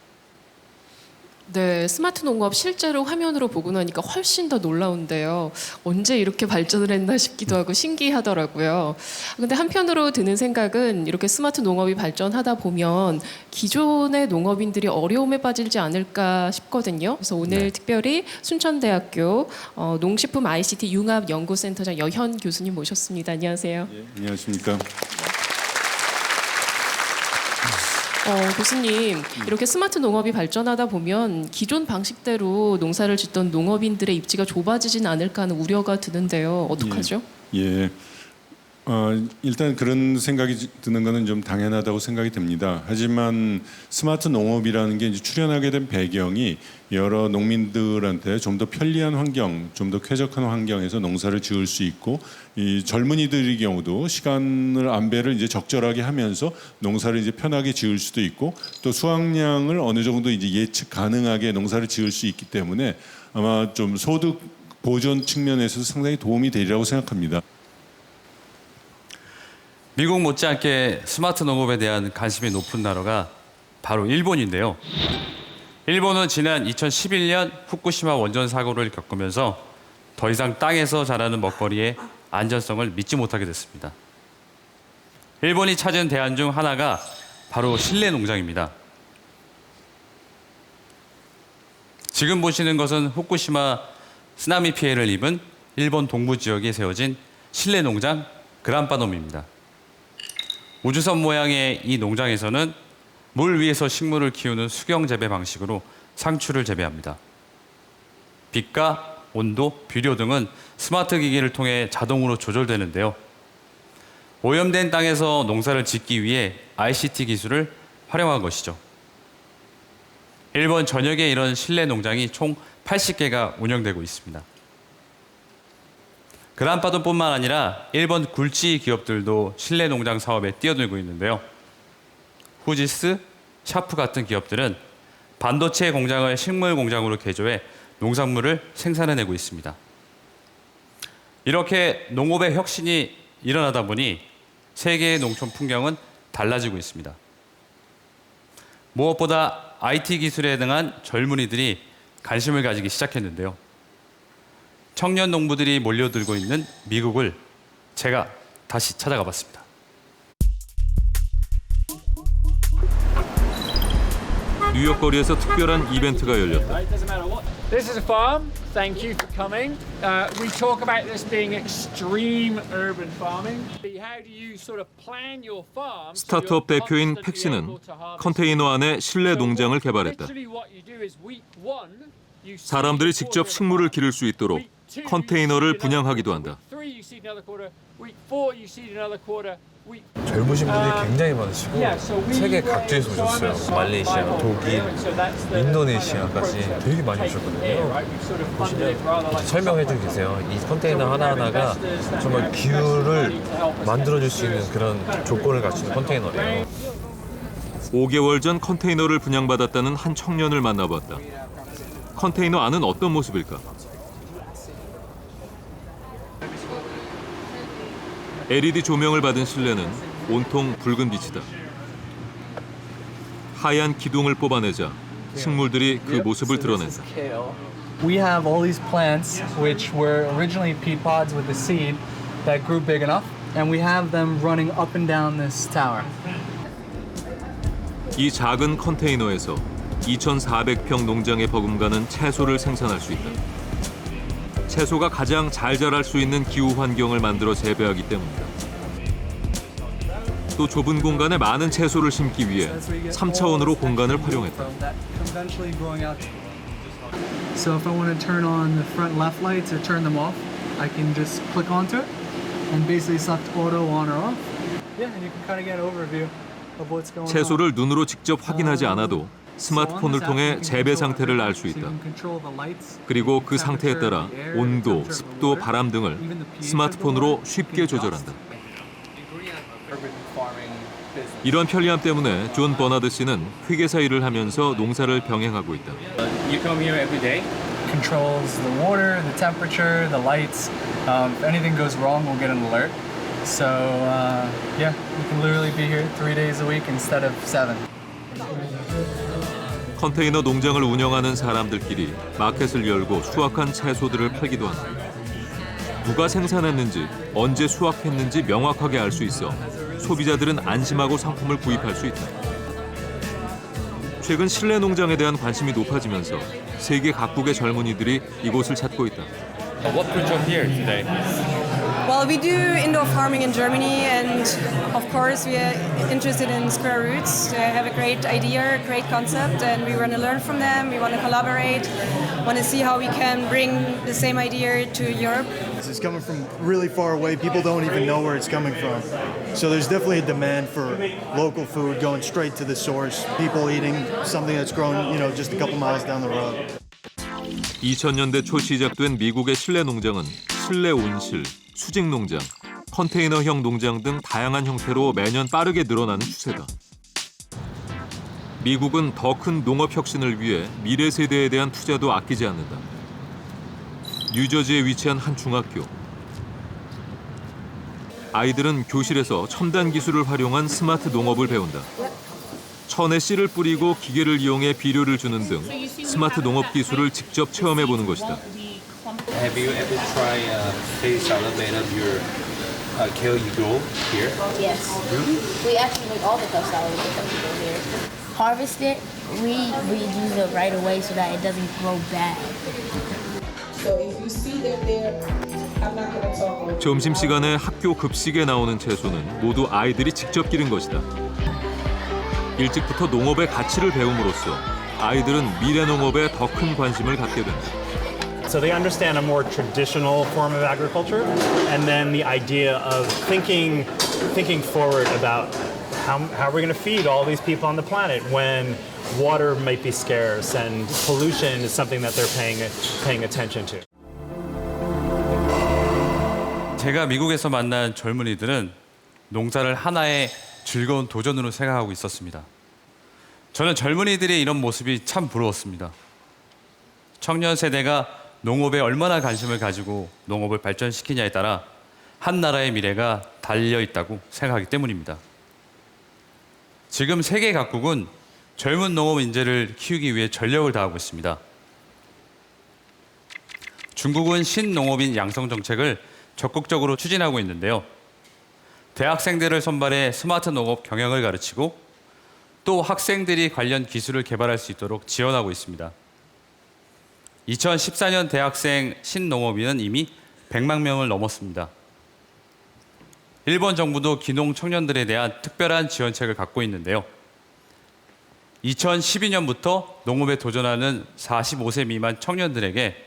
네, 스마트 농업 실제로 화면으로 보고 나니까 훨씬 더 놀라운데요. 언제 이렇게 발전을 했나 싶기도 하고 신기하더라고요. 근데 한편으로 드는 생각은 이렇게 스마트 농업이 발전하다 보면 기존의 농업인들이 어려움에 빠지지 않을까 싶거든요. 그래서 오늘 특별히 순천대학교 농식품 ICT 융합연구센터장 여현 교수님 모셨습니다. 안녕하세요. 안녕하십니까. 교수님, 이렇게 스마트 농업이 발전하다 보면 기존 방식대로 농사를 짓던 농업인들의 입지가 좁아지진 않을까 하는 우려가 드는데요. 어떡하죠? 예. 일단 그런 생각이 드는 것은 좀 당연하다고 생각이 됩니다. 하지만 스마트 농업이라는 게 이제 출현하게 된 배경이 여러 농민들한테 좀 더 편리한 환경, 좀 더 쾌적한 환경에서 농사를 지을 수 있고, 이 젊은이들의 경우도 시간을 안배를 이제 적절하게 하면서 농사를 이제 편하게 지을 수도 있고, 또 수확량을 어느 정도 이제 예측 가능하게 농사를 지을 수 있기 때문에 아마 좀 소득 보존 측면에서도 상당히 도움이 되리라고 생각합니다. 미국 못지않게 스마트 농업에 대한 관심이 높은 나라가 바로 일본인데요. 일본은 지난 2011년 후쿠시마 원전 사고를 겪으면서 더 이상 땅에서 자라는 먹거리의 안전성을 믿지 못하게 됐습니다. 일본이 찾은 대안 중 하나가 바로 실내 농장입니다. 지금 보시는 것은 후쿠시마 쓰나미 피해를 입은 일본 동부 지역에 세워진 실내 농장 그란파돔입니다. 우주선 모양의 이 농장에서는 물 위에서 식물을 키우는 수경 재배 방식으로 상추를 재배합니다. 빛과 온도, 비료 등은 스마트 기기를 통해 자동으로 조절되는데요. 오염된 땅에서 농사를 짓기 위해 ICT 기술을 활용한 것이죠. 일본 전역에 이런 실내 농장이 총 80개가 운영되고 있습니다. 그란파돔뿐만 아니라 일본 굴지 기업들도 실내 농장 사업에 뛰어들고 있는데요. 후지스, 샤프 같은 기업들은 반도체 공장을 식물 공장으로 개조해 농산물을 생산해내고 있습니다. 이렇게 농업의 혁신이 일어나다 보니 세계의 농촌 풍경은 달라지고 있습니다. 무엇보다 IT 기술에 능한 젊은이들이 관심을 가지기 시작했는데요. 청년 농부들이 몰려들고 있는 미국을 제가 다시 찾아가 봤습니다. 뉴욕 거리에서 특별한 이벤트가 열렸다. This is a farm. Thank you for coming. We talk about this being extreme urban farming. How do you sort of plan your farm? 스타트업 대표인 팩 씨는 컨테이너 안에 실내 농장을 개발했다. 사람들이 직접 식물을 기를 수 있도록 컨테이너를 분양하기도 한다. 젊으신 분들이 굉장히 많으시고 세계 각지에서 오셨어요. 말레이시아, 독일, 인도네시아까지 되게 많이 오셨거든요. 보시면 설명해 주고 계세요. 이 컨테이너 하나하나가 정말 기후를 만들어줄 수 있는 그런 조건을 갖춘 컨테이너래요. 5개월 전 컨테이너를 분양받았다는 한 청년을 만나봤다. 컨테이너 안은 어떤 모습일까? LED 조명을 받은 실내는 온통 붉은 빛이다. 하얀 기둥을 뽑아내자 식물들이 그 모습을 드러낸다. We have all these plants which were originally pea pods with the seed that grew big enough, and we have them running up and down this tower. 이 작은 컨테이너에서 2,400평 농장에 버금가는 채소를 생산할 수 있다. 채소가 가장 잘 자랄 수 있는 기후 환경을 만들어 재배하기 때문이다. 또 좁은 공간에 많은 채소를 심기 위해 3차원으로 공간을 활용했다. So if I want to turn on the front left lights or turn them off, I can just click onto it and basically select auto on or off. Yeah, and you can kind of get an overview of what's going on. 채소를 눈으로 직접 확인하지 않아도 스마트폰을 통해 재배 상태를 알 수 있다. 그리고 그 상태에 따라 온도, 습도, 바람 등을 스마트폰으로 쉽게 조절한다. 이런 편리함 때문에 존 버나드 씨는 회계사 일을 하면서 농사를 병행하고 있다. You come here every day. Controls the water, the temperature, the lights. If anything goes wrong, we'll get an alert. So yeah, we can literally be here 3 days a week instead of 7. 컨테이너 농장을 운영하는 사람들끼리 마켓을 열고 수확한 채소들을 팔기도 한다. 누가 생산했는지, 언제 수확했는지 명확하게 알 수 있어 소비자들은 안심하고 상품을 구입할 수 있다. 최근 실내 농장에 대한 관심이 높아지면서 세계 각국의 젊은이들이 이곳을 찾고 있다. What brings you here today? Well, we do indoor farming in Germany, and of course, we are interested in square roots. They have a great idea, a great concept, and we want to learn from them. We want to collaborate, want to see how we can bring the same idea to Europe. It's coming from really far away. People don't even know where it's coming from. So there's definitely a demand for local food going straight to the source. People eating something that's grown, just a couple miles down the road. 2000년대 초 시작된 미국의 실내 농장은 실내 온실, 수직 농장, 컨테이너형 농장 등 다양한 형태로 매년 빠르게 늘어나는 추세다. 미국은 더 큰 농업 혁신을 위해 미래 세대에 대한 투자도 아끼지 않는다. 뉴저지에 위치한 한 중학교. 아이들은 교실에서 첨단 기술을 활용한 스마트 농업을 배운다. 천에 씨를 뿌리고 기계를 이용해 비료를 주는 등 스마트 농업 기술을 직접 체험해 보는 것이다. Have you ever tried this salad of your kale you grow here? Yes. We actually make all the kale salad that we grow here. Harvest it, we use it right away so that it doesn't grow bad. So if you see them there, I'm not going to talk over. 점심시간에 학교 급식에 나오는 채소는 모두 아이들이 직접 기른 것이다. 일찍부터 농업의 가치를 배움으로써 아이들은 미래 농업에 더 큰 관심을 갖게 된다. So they understand a more traditional form of agriculture, and then the idea of thinking forward about how are we going to feed all these people on the planet when water might be scarce and pollution is something that they're paying attention to. 제가 미국에서 만난 젊은이들은 농사를 하나의 즐거운 도전으로 생각하고 있었습니다. 저는 젊은이들의 이런 모습이 참 부러웠습니다. 청년 세대가 농업에 얼마나 관심을 가지고 농업을 발전시키냐에 따라 한 나라의 미래가 달려 있다고 생각하기 때문입니다. 지금 세계 각국은 젊은 농업 인재를 키우기 위해 전력을 다하고 있습니다. 중국은 신농업인 양성 정책을 적극적으로 추진하고 있는데요. 대학생들을 선발해 스마트 농업 경영을 가르치고 또 학생들이 관련 기술을 개발할 수 있도록 지원하고 있습니다. 2014년 대학생 신농업인은 이미 100만 명을 넘었습니다. 일본 정부도 기농 청년들에 대한 특별한 지원책을 갖고 있는데요. 2012년부터 농업에 도전하는 45세 미만 청년들에게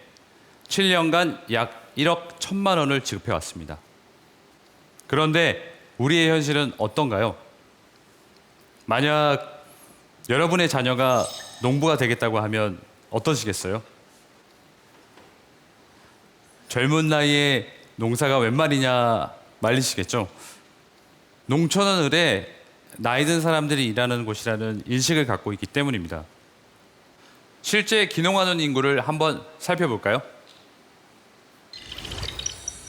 7년간 약 1억 1천만 원을 지급해 왔습니다. 그런데 우리의 현실은 어떤가요? 만약 여러분의 자녀가 농부가 되겠다고 하면 어떠시겠어요? 젊은 나이에 농사가 웬 말이냐 말리시겠죠? 농촌은 을에 나이 든 사람들이 일하는 곳이라는 인식을 갖고 있기 때문입니다. 실제 기농하는 인구를 한번 살펴볼까요?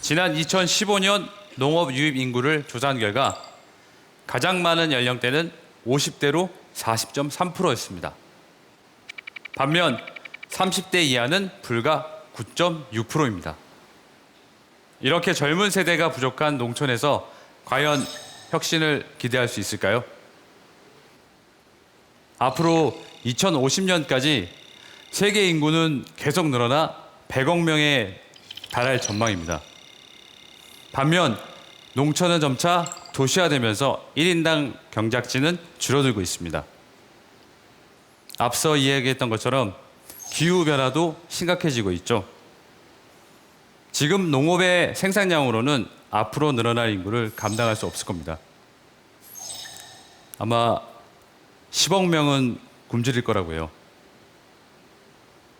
지난 2015년 농업 유입 인구를 조사한 결과 가장 많은 연령대는 50대로 40.3%였습니다. 반면 30대 이하는 불과 9.6%입니다. 이렇게 젊은 세대가 부족한 농촌에서 과연 혁신을 기대할 수 있을까요? 앞으로 2050년까지 세계 인구는 계속 늘어나 100억 명에 달할 전망입니다. 반면 농촌은 점차 도시화되면서 1인당 경작지는 줄어들고 있습니다. 앞서 이야기했던 것처럼 기후변화도 심각해지고 있죠. 지금 농업의 생산량으로는 앞으로 늘어날 인구를 감당할 수 없을 겁니다. 아마 10억 명은 굶주릴 거라고요.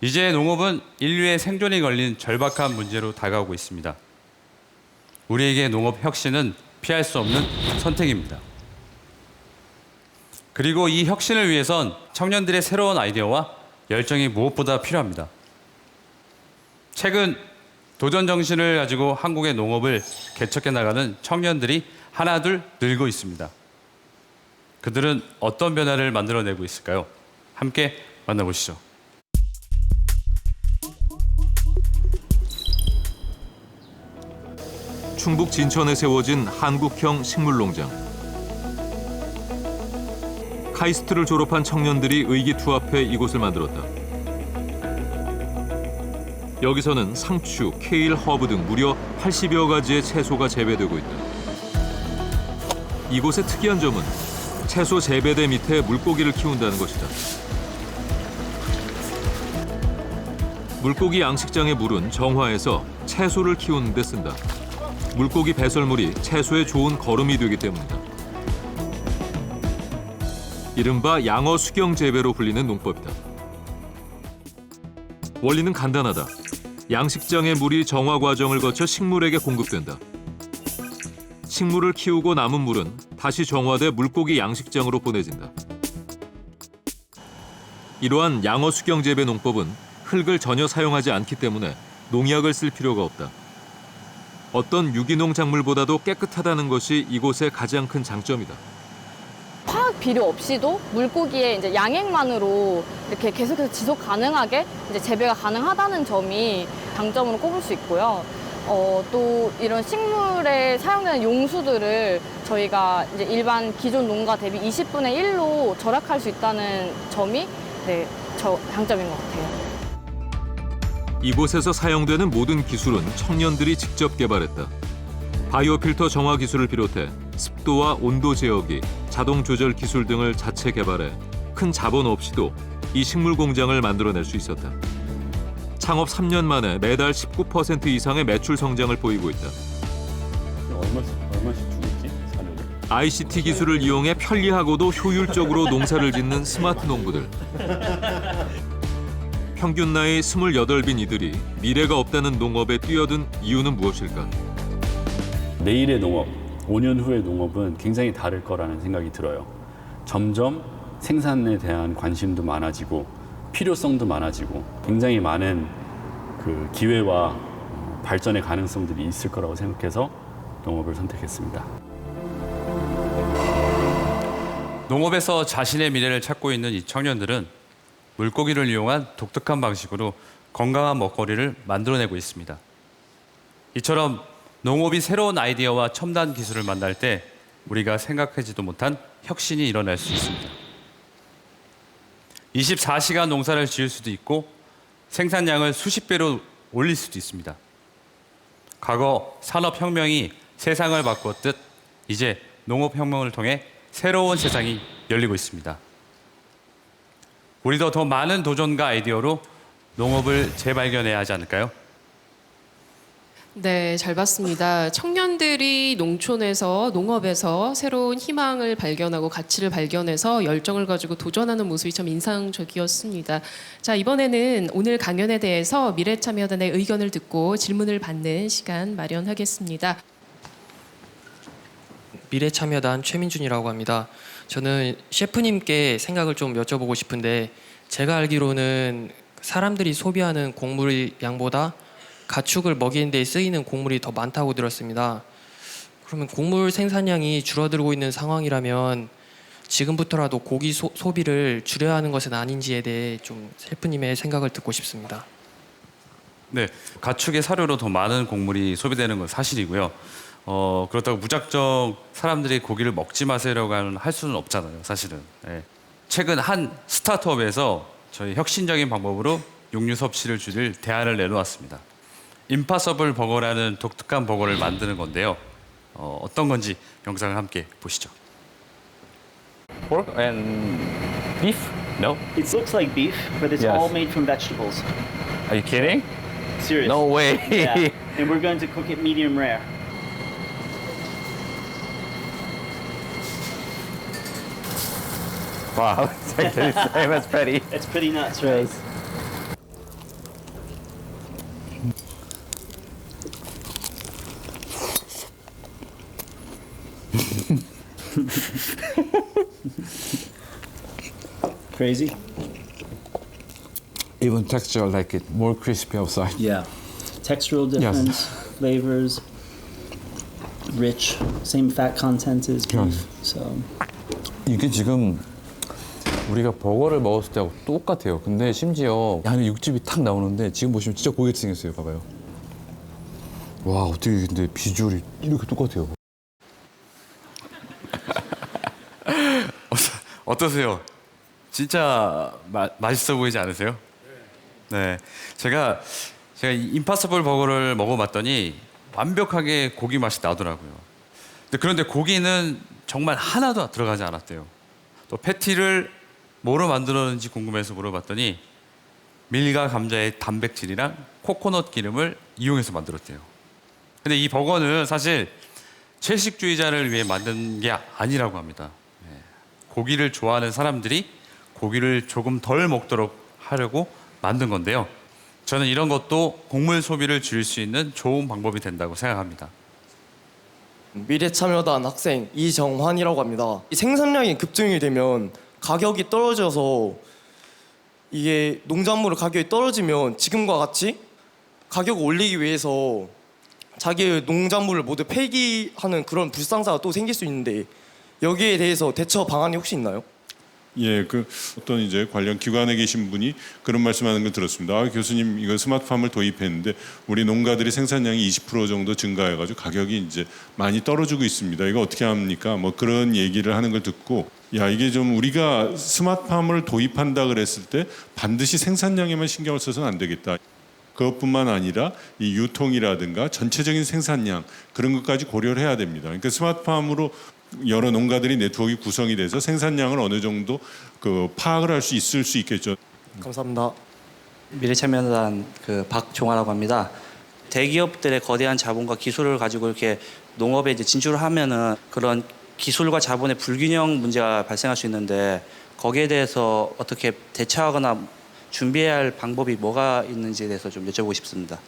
이제 농업은 인류의 생존이 걸린 절박한 문제로 다가오고 있습니다. 우리에게 농업 혁신은 피할 수 없는 선택입니다. 그리고 이 혁신을 위해선 청년들의 새로운 아이디어와 열정이 무엇보다 필요합니다. 최근 도전 정신을 가지고 한국의 농업을 개척해 나가는 청년들이 하나둘 늘고 있습니다. 그들은 어떤 변화를 만들어내고 있을까요? 함께 만나보시죠. 충북 진천에 세워진 한국형 식물농장. 카이스트를 졸업한 청년들이 의기투합해 이곳을 만들었다. 여기서는 상추, 케일, 허브 등 무려 80여 가지의 채소가 재배되고 있다. 이곳의 특이한 점은 채소 재배대 밑에 물고기를 키운다는 것이다. 물고기 양식장의 물은 정화해서 채소를 키우는 데 쓴다. 물고기 배설물이 채소에 좋은 거름이 되기 때문이다. 이른바 양어 수경 재배로 불리는 농법이다. 원리는 간단하다. 양식장의 물이 정화 과정을 거쳐 식물에게 공급된다. 식물을 키우고 남은 물은 다시 정화돼 물고기 양식장으로 보내진다. 이러한 양어 수경 재배 농법은 흙을 전혀 사용하지 않기 때문에 농약을 쓸 필요가 없다. 어떤 유기농 작물보다도 깨끗하다는 것이 이곳의 가장 큰 장점이다. 화학 비료 없이도 물고기의 이제 양액만으로 이렇게 계속해서 지속 가능하게 이제 재배가 가능하다는 점이 장점으로 꼽을 수 있고요. 또 이런 식물에 사용되는 용수들을 저희가 이제 일반 기존 농가 대비 20분의 1로 절약할 수 있다는 점이 장점인 것 같아요. 이곳에서 사용되는 모든 기술은 청년들이 직접 개발했다. 바이오 필터 정화 기술을 비롯해 습도와 온도 제어기, 자동 조절 기술 등을 자체 개발해 큰 자본 없이도 이 식물 공장을 만들어낼 수 있었다. 창업 3년 만에 매달 19% 이상의 매출 성장을 보이고 있다. 얼마씩 주겠지? 사료를? ICT 기술을 이용해 편리하고도 효율적으로 농사를 짓는 스마트 농부들. 평균 나이 28인 이들이 미래가 없다는 농업에 뛰어든 이유는 무엇일까? 내일의 농업, 5년 후의 농업은 굉장히 다를 거라는 생각이 들어요. 점점 생산에 대한 관심도 많아지고 필요성도 많아지고 굉장히 많은 그 기회와 발전의 가능성들이 있을 거라고 생각해서 농업을 선택했습니다. 농업에서 자신의 미래를 찾고 있는 이 청년들은 물고기를 이용한 독특한 방식으로 건강한 먹거리를 만들어내고 있습니다. 이처럼 농업이 새로운 아이디어와 첨단 기술을 만날 때 우리가 생각하지도 못한 혁신이 일어날 수 있습니다. 24시간 농사를 지을 수도 있고 생산량을 수십 배로 올릴 수도 있습니다. 과거 산업혁명이 세상을 바꾸었듯 이제 농업혁명을 통해 새로운 세상이 열리고 있습니다. 우리도 더 많은 도전과 아이디어로 농업을 재발견해야 하지 않을까요? 네, 잘 봤습니다. 청년들이 농촌에서 농업에서 새로운 희망을 발견하고 가치를 발견해서 열정을 가지고 도전하는 모습이 참 인상적이었습니다. 자, 이번에는 오늘 강연에 대해서 미래참여단의 의견을 듣고 질문을 받는 시간 마련하겠습니다. 미래참여단 최민준이라고 합니다. 저는 셰프님께 생각을 좀 여쭤보고 싶은데 제가 알기로는 사람들이 소비하는 곡물의 양보다 가축을 먹이는 데 쓰이는 곡물이 더 많다고 들었습니다. 그러면 곡물 생산량이 줄어들고 있는 상황이라면 지금부터라도 고기 소비를 줄여야 하는 것은 아닌지에 대해 좀 셰프님의 생각을 듣고 싶습니다. 네, 가축의 사료로 더 많은 곡물이 소비되는 건 사실이고요. 그렇다고 무작정 사람들이 고기를 먹지 마세요라고 할 수는 없잖아요, 사실은. 네. 최근 한 스타트업에서 저희 혁신적인 방법으로 육류 섭취를 줄일 대안을 내놓았습니다. 임파서블 버거라는 독특한 버거를 만드는 건데요. 어떤 건지 영상을 함께 보시죠. Pork and beef? No. It looks like beef, but it's Yes. all made from vegetables. Are you kidding? Serious. No way. Yeah. And we're going to cook it medium rare. Wow, it's actually the same as patty. It's pretty nuts, right? Crazy? Even texture like it, more crispy outside. Yeah. Textural difference, flavors, rich, same fat content as beef. So 이게 지금 우리가 버거를 먹었을 때하고 똑같아요. 근데 심지어 안에 육즙이 탁 나오는데 지금 보시면 진짜 고기같이 생겼어요. 봐봐요. 와, 어떻게 근데 비주얼이 이렇게 똑같아요. 어떠세요? 진짜 맛있어 보이지 않으세요? 네, 제가 이 임파서블 버거를 먹어봤더니 완벽하게 고기 맛이 나더라고요. 그런데 고기는 정말 하나도 들어가지 않았대요. 또 패티를 뭐로 만들었는지 궁금해서 물어봤더니 밀과 감자의 단백질이랑 코코넛 기름을 이용해서 만들었대요. 근데 이 버거는 사실 채식주의자를 위해 만든 게 아니라고 합니다. 고기를 좋아하는 사람들이 고기를 조금 덜 먹도록 하려고 만든 건데요. 저는 이런 것도 곡물 소비를 줄일 수 있는 좋은 방법이 된다고 생각합니다. 미래참여단 학생 이정환이라고 합니다. 이 생산량이 급증이 되면 가격이 떨어져서 이게 농작물 가격이 떨어지면 지금과 같이 가격을 올리기 위해서 자기의 농작물을 모두 폐기하는 그런 불상사가 또 생길 수 있는데 여기에 대해서 대처 방안이 혹시 있나요? 예, 그 어떤 이제 관련 기관에 계신 분이 그런 말씀하는 걸 들었습니다. 아, 교수님, 이거 스마트팜을 도입했는데 우리 농가들이 생산량이 20% 정도 증가해가지고 가격이 이제 많이 떨어지고 있습니다. 이거 어떻게 합니까? 뭐 그런 얘기를 하는 걸 듣고, 야, 이게 좀 우리가 스마트팜을 도입한다 그랬을 때 반드시 생산량에만 신경을 써서는 안 되겠다. 그것뿐만 아니라 이 유통이라든가 전체적인 생산량 그런 것까지 고려를 해야 됩니다. 그러니까 스마트팜으로 여러 농가들이 네트워크가 구성이 돼서 생산량을 어느 정도 파악을 할 수 있을 수 있겠죠. 감사합니다. 미래참여단 박종아라고 합니다. 대기업들의 거대한 자본과 기술을 가지고 이렇게 농업에 이제 진출을 하면은 그런 기술과 자본의 불균형 문제가 발생할 수 있는데 거기에 대해서 어떻게 대처하거나 준비해야 할 방법이 뭐가 있는지에 대해서 좀 여쭤보고 싶습니다.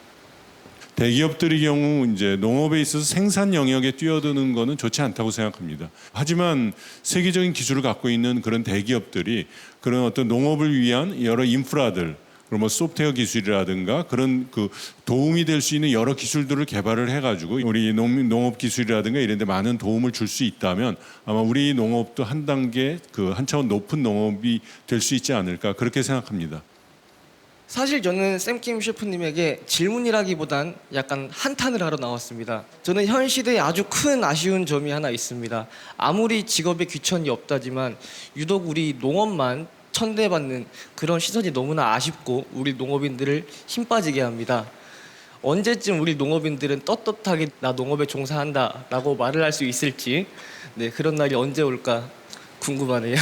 대기업들의 경우 이제 농업에 있어서 생산 영역에 뛰어드는 거는 좋지 않다고 생각합니다. 하지만 세계적인 기술을 갖고 있는 그런 대기업들이 그런 어떤 농업을 위한 여러 인프라들 그리고 뭐 소프트웨어 기술이라든가 그런 그 도움이 될 수 있는 여러 기술들을 개발을 해가지고 우리 농업 기술이라든가 이런 데 많은 도움을 줄 수 있다면 아마 우리 농업도 한 단계 한 차원 높은 농업이 될 수 있지 않을까 그렇게 생각합니다. 사실 저는 샘킴 셰프님에게 질문이라기보단 약간 한탄을 하러 나왔습니다. 저는 현 시대에 아주 큰 아쉬운 점이 하나 있습니다. 아무리 직업에 귀천이 없다지만 유독 우리 농업만 천대받는 그런 시선이 너무나 아쉽고 우리 농업인들을 힘 빠지게 합니다. 언제쯤 우리 농업인들은 떳떳하게 나 농업에 종사한다 라고 말을 할 수 있을지 그런 날이 언제 올까 궁금하네요.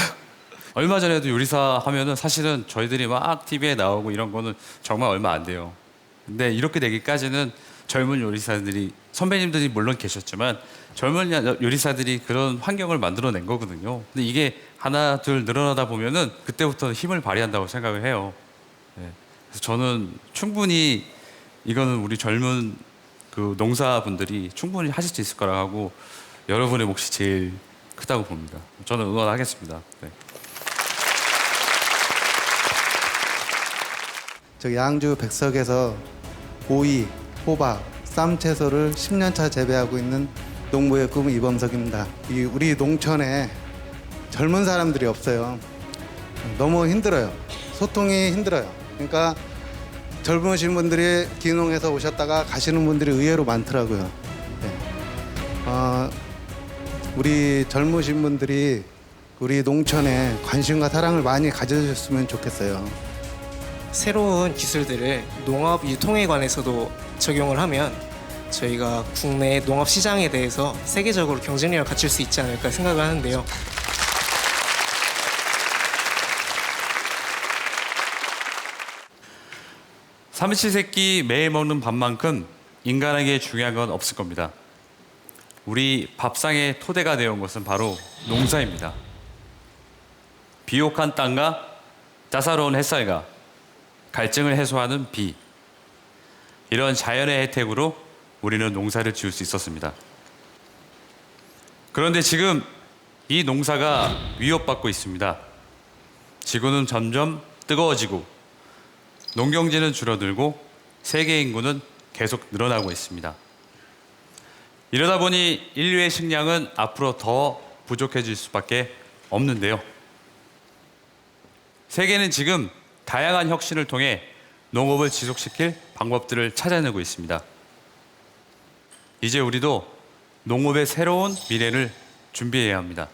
얼마 전에도 요리사 하면은 사실은 저희들이 막 TV에 나오고 이런 거는 정말 얼마 안 돼요. 근데 이렇게 되기까지는 젊은 요리사들이, 선배님들이 물론 계셨지만 젊은 요리사들이 그런 환경을 만들어낸 거거든요. 근데 이게 하나 둘 늘어나다 보면은 그때부터 힘을 발휘한다고 생각을 해요. 네. 그래서 저는 충분히 이거는 우리 젊은 그 농사분들이 충분히 하실 수 있을 거라고 하고 여러분의 몫이 제일 크다고 봅니다. 저는 응원하겠습니다. 네. 양주 백석에서 오이, 호박, 쌈 채소를 10년차 재배하고 있는 농부의 꿈 이범석입니다. 우리 농촌에 젊은 사람들이 없어요. 너무 힘들어요. 소통이 힘들어요. 그러니까 젊으신 분들이 귀농해서 오셨다가 가시는 분들이 의외로 많더라고요. 네. 우리 젊으신 분들이 우리 농촌에 관심과 사랑을 많이 가져주셨으면 좋겠어요. 새로운 기술들을 농업 유통에 관해서도 적용을 하면 저희가 국내 농업 시장에 대해서 세계적으로 경쟁력을 갖출 수 있지 않을까 생각을 하는데요. 삼시세끼 매일 먹는 밥만큼 인간에게 중요한 건 없을 겁니다. 우리 밥상의 토대가 되어온 것은 바로 농사입니다. 비옥한 땅과 따사로운 햇살과 갈증을 해소하는 비, 이런 자연의 혜택으로 우리는 농사를 지을 수 있었습니다. 그런데 지금 이 농사가 위협받고 있습니다. 지구는 점점 뜨거워지고 농경지는 줄어들고 세계 인구는 계속 늘어나고 있습니다. 이러다 보니 인류의 식량은 앞으로 더 부족해질 수밖에 없는데요. 세계는 지금 다양한 혁신을 통해 농업을 지속시킬 방법들을 찾아내고 있습니다. 이제 우리도 농업의 새로운 미래를 준비해야 합니다.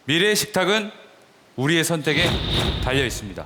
미래의 식탁은 우리의 선택에 달려 있습니다.